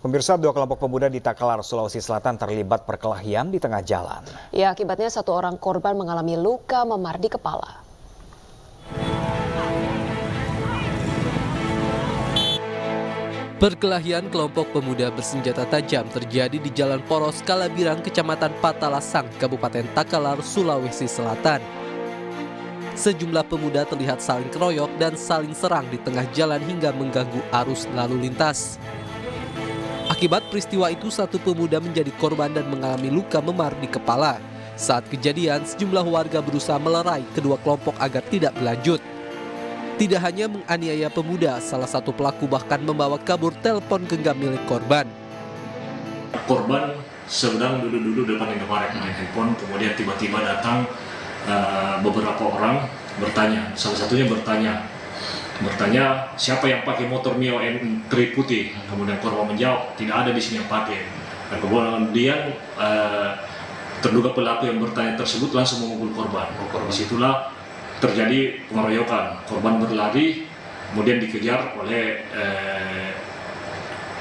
Pemirsa, dua kelompok pemuda di Takalar, Sulawesi Selatan terlibat perkelahian di tengah jalan. Ya, akibatnya satu orang korban mengalami luka memar di kepala. Perkelahian kelompok pemuda bersenjata tajam terjadi di Jalan Poros Kalabirang, Kecamatan Patalasang, Kabupaten Takalar, Sulawesi Selatan. Sejumlah pemuda terlihat saling keroyok dan saling serang di tengah jalan hingga mengganggu arus lalu lintas. Akibat peristiwa itu, satu pemuda menjadi korban dan mengalami luka memar di kepala. Saat kejadian, sejumlah warga berusaha melerai kedua kelompok agar tidak berlanjut. Tidak hanya menganiaya pemuda, salah satu pelaku bahkan membawa kabur telepon genggam milik korban. Korban sedang duduk-duduk depan Indomaret main handphone, kemudian tiba-tiba datang beberapa orang bertanya, salah satunya bertanya siapa yang pakai motor Mio N3 putih. Kemudian korban menjawab, tidak ada di sini yang pakai. Dan kemudian terduga pelaku yang bertanya tersebut langsung memukul korban. Disitulah terjadi pengeroyokan. Korban berlari, kemudian dikejar oleh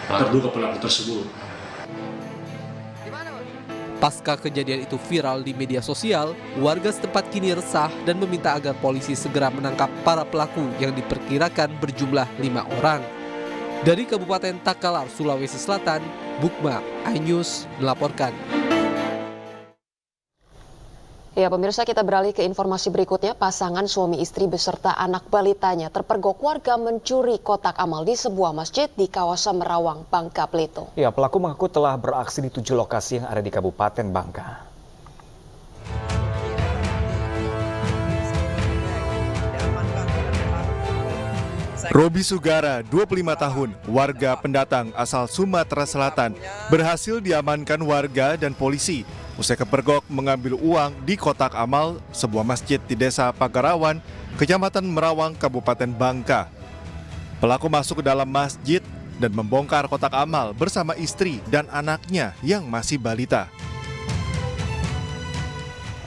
terduga pelaku tersebut. Pasca kejadian itu viral di media sosial, warga setempat kini resah dan meminta agar polisi segera menangkap para pelaku yang diperkirakan berjumlah 5 orang. Dari Kabupaten Takalar, Sulawesi Selatan, Bukma, iNews melaporkan. Ya, pemirsa, kita beralih ke informasi berikutnya. Pasangan suami istri beserta anak balitanya terpergok warga mencuri kotak amal di sebuah masjid di kawasan Merawang, Bangka Belitung. Ya, pelaku mengaku telah beraksi di 7 lokasi yang ada di Kabupaten Bangka. Robi Sugara, 25 tahun, warga pendatang asal Sumatera Selatan, berhasil diamankan warga dan polisi usai kepergok mengambil uang di kotak amal sebuah masjid di Desa Pagarawan, Kecamatan Merawang, Kabupaten Bangka. Pelaku masuk ke dalam masjid dan membongkar kotak amal bersama istri dan anaknya yang masih balita.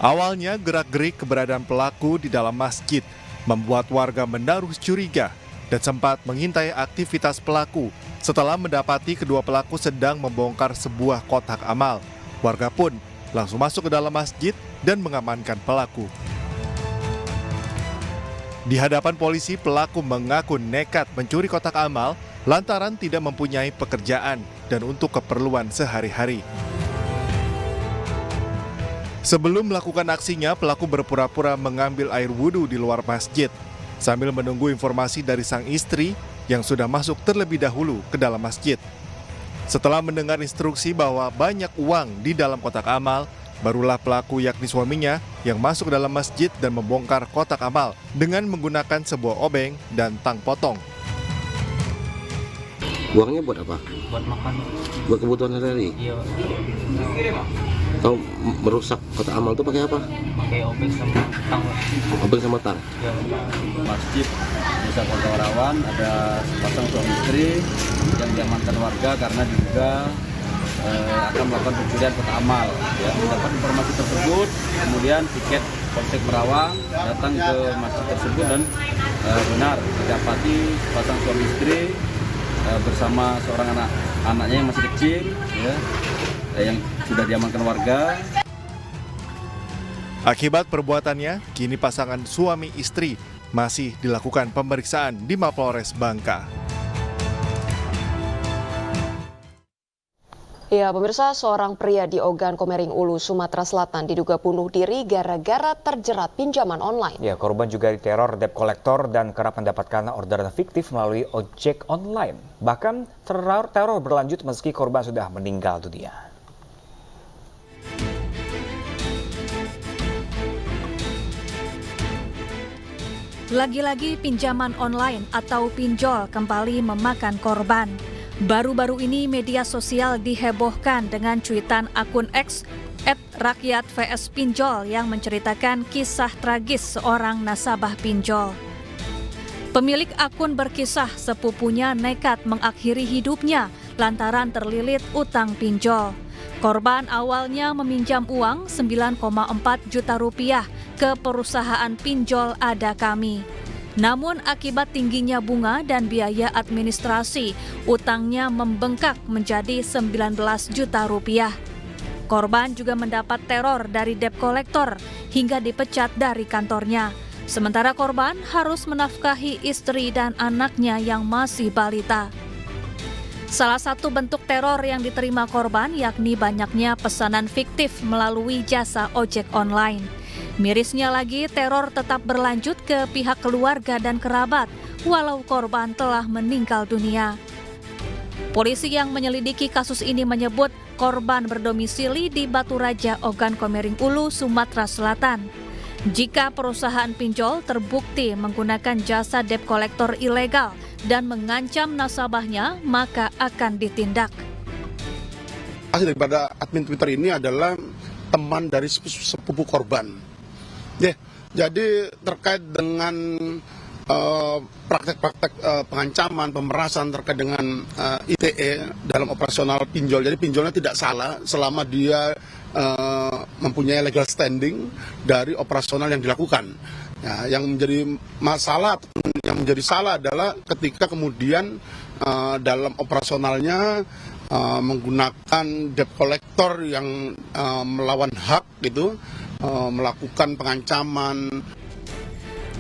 Awalnya gerak-gerik keberadaan pelaku di dalam masjid membuat warga menaruh curiga dan sempat mengintai aktivitas pelaku. Setelah mendapati kedua pelaku sedang membongkar sebuah kotak amal, warga pun langsung masuk ke dalam masjid dan mengamankan pelaku. Di hadapan polisi, pelaku mengaku nekat mencuri kotak amal lantaran tidak mempunyai pekerjaan dan untuk keperluan sehari-hari. Sebelum melakukan aksinya, pelaku berpura-pura mengambil air wudhu di luar masjid sambil menunggu informasi dari sang istri yang sudah masuk terlebih dahulu ke dalam masjid. Setelah mendengar instruksi bahwa banyak uang di dalam kotak amal, barulah pelaku yakni suaminya yang masuk ke dalam masjid dan membongkar kotak amal dengan menggunakan sebuah obeng dan tang potong. Uangnya buat apa? Buat makan. Buat kebutuhan sehari-hari? Iya. Kau merusak kotak amal itu pakai apa? Pakai obeng sama tang. Obeng sama tang? Ya. Masjid Desa Pagarawan ada sepasang suami istri yang diamankan warga karena diduga akan melakukan pencurian kotak amal. Ya, mendapat informasi tersebut, kemudian tiket Polsek Merawang datang ke masjid tersebut dan benar didapati sepasang suami istri bersama seorang anaknya yang masih kecil, ya, yang sudah diamankan warga. Akibat perbuatannya, kini pasangan suami istri masih dilakukan pemeriksaan di Mapolres Bangka. Ya, pemirsa, seorang pria di Ogan Komering Ulu, Sumatera Selatan diduga bunuh diri gara-gara terjerat pinjaman online. Ya, korban juga diteror debt collector dan kerap mendapatkan orderan fiktif melalui ojek online. Bahkan teror berlanjut meski korban sudah meninggal dunia. Lagi-lagi pinjaman online atau pinjol kembali memakan korban. Baru-baru ini media sosial dihebohkan dengan cuitan akun X @rakyat_vs_pinjol yang menceritakan kisah tragis seorang nasabah pinjol. Pemilik akun berkisah sepupunya nekat mengakhiri hidupnya lantaran terlilit utang pinjol. Korban awalnya meminjam uang 9,4 juta rupiah ke perusahaan pinjol Ada Kami. Namun akibat tingginya bunga dan biaya administrasi, utangnya membengkak menjadi 19 juta rupiah. Korban juga mendapat teror dari debt collector hingga dipecat dari kantornya. Sementara korban harus menafkahi istri dan anaknya yang masih balita. Salah satu bentuk teror yang diterima korban yakni banyaknya pesanan fiktif melalui jasa ojek online. Mirisnya lagi, teror tetap berlanjut ke pihak keluarga dan kerabat, walau korban telah meninggal dunia. Polisi yang menyelidiki kasus ini menyebut korban berdomisili di Batu Raja, Ogan Komering Ulu, Sumatera Selatan. Jika perusahaan pinjol terbukti menggunakan jasa debt collector ilegal dan mengancam nasabahnya, maka akan ditindak. Hasil daripada admin Twitter ini adalah teman dari sepupu korban. Jadi terkait dengan praktek-praktek pengancaman, pemerasan terkait dengan ITE dalam operasional pinjol. Jadi pinjolnya tidak salah selama dia mempunyai legal standing dari operasional yang dilakukan. Ya, yang menjadi masalah, yang menjadi salah adalah ketika kemudian dalam operasionalnya menggunakan debt collector yang melawan hak gitu, melakukan pengancaman.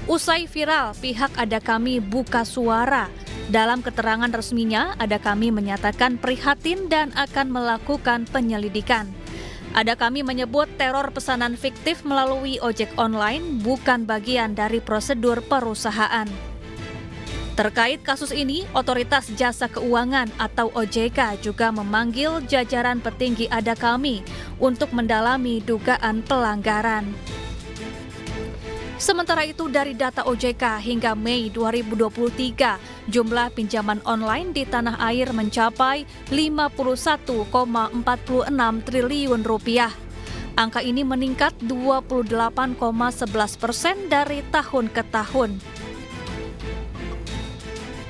Usai viral, pihak Ada Kami buka suara. Dalam keterangan resminya, Ada Kami menyatakan prihatin dan akan melakukan penyelidikan. Ada Kami menyebut teror pesanan fiktif melalui ojek online bukan bagian dari prosedur perusahaan. Terkait kasus ini, Otoritas Jasa Keuangan atau OJK juga memanggil jajaran petinggi Ada Kami untuk mendalami dugaan pelanggaran. Sementara itu, dari data OJK hingga Mei 2023, jumlah pinjaman online di tanah air mencapai 51,46 triliun rupiah. Angka ini meningkat 28,11% dari tahun ke tahun.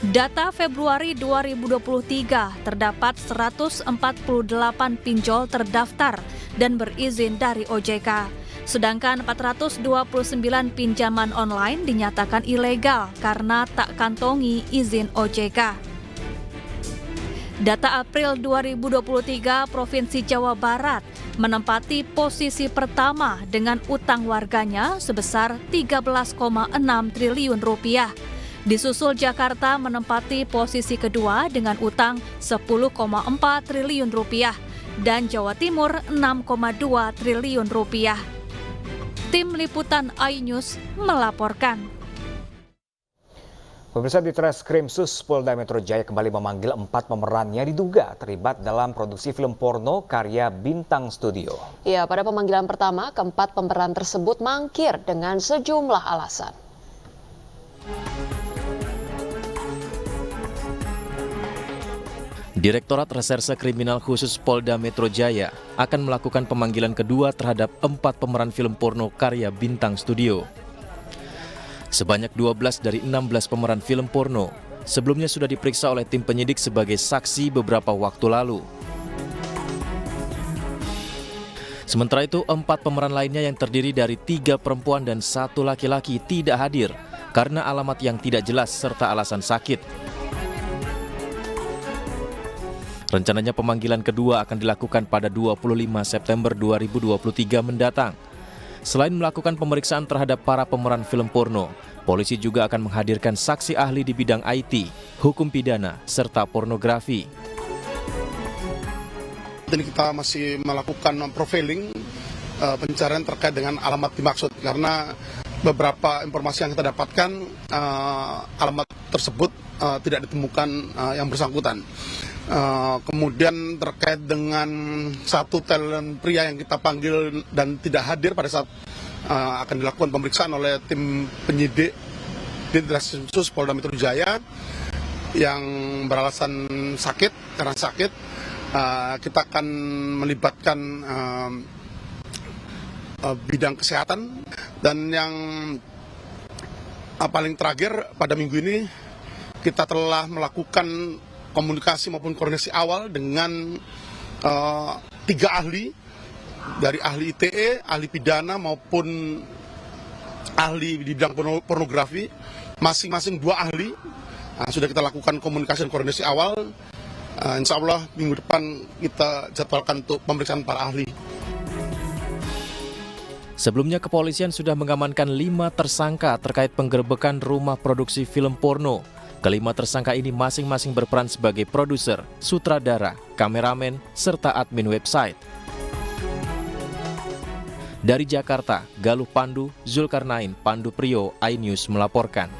Data Februari 2023 terdapat 148 pinjol terdaftar dan berizin dari OJK. Sedangkan 429 pinjaman online dinyatakan ilegal karena tak kantongi izin OJK. Data April 2023, Provinsi Jawa Barat menempati posisi pertama dengan utang warganya sebesar 13,6 triliun rupiah. Disusul Jakarta menempati posisi kedua dengan utang 10,4 triliun rupiah dan Jawa Timur 6,2 triliun rupiah. Tim Liputan iNews melaporkan. Pemirsa, di Treskrimsus Polda Metro Jaya kembali memanggil 4 pemerannya diduga terlibat dalam produksi film porno karya Bintang Studio. Ya, pada pemanggilan pertama, keempat pemeran tersebut mangkir dengan sejumlah alasan. Direktorat Reserse Kriminal Khusus Polda Metro Jaya akan melakukan pemanggilan kedua terhadap 4 pemeran film porno karya Bintang Studio. Sebanyak 12 dari 16 pemeran film porno sebelumnya sudah diperiksa oleh tim penyidik sebagai saksi beberapa waktu lalu. Sementara itu, 4 pemeran lainnya yang terdiri dari 3 perempuan dan 1 laki-laki tidak hadir karena alamat yang tidak jelas serta alasan sakit. Rencananya pemanggilan kedua akan dilakukan pada 25 September 2023 mendatang. Selain melakukan pemeriksaan terhadap para pemeran film porno, polisi juga akan menghadirkan saksi ahli di bidang IT, hukum pidana, serta pornografi. Dan kita masih melakukan profiling, pencarian terkait dengan alamat dimaksud, karena beberapa informasi yang kita dapatkan, alamat tersebut tidak ditemukan yang bersangkutan. Kemudian terkait dengan satu talent pria yang kita panggil dan tidak hadir pada saat akan dilakukan pemeriksaan oleh tim penyidik di Treskrimsus Polda Metro Jaya yang beralasan sakit, karena sakit kita akan melibatkan bidang kesehatan. Dan yang paling terakhir, pada minggu ini kita telah melakukan komunikasi maupun koordinasi awal dengan 3 ahli, dari ahli ITE, ahli pidana maupun ahli di bidang pornografi, masing-masing 2 ahli. Sudah kita lakukan komunikasi dan koordinasi awal. Insya Allah minggu depan kita jadwalkan untuk pemeriksaan para ahli. Sebelumnya kepolisian sudah mengamankan 5 tersangka terkait penggerbekan rumah produksi film porno. Kelima tersangka ini masing-masing berperan sebagai produser, sutradara, kameramen, serta admin website. Dari Jakarta, Galuh Pandu, Zulkarnain, Pandu Priyo, iNews melaporkan.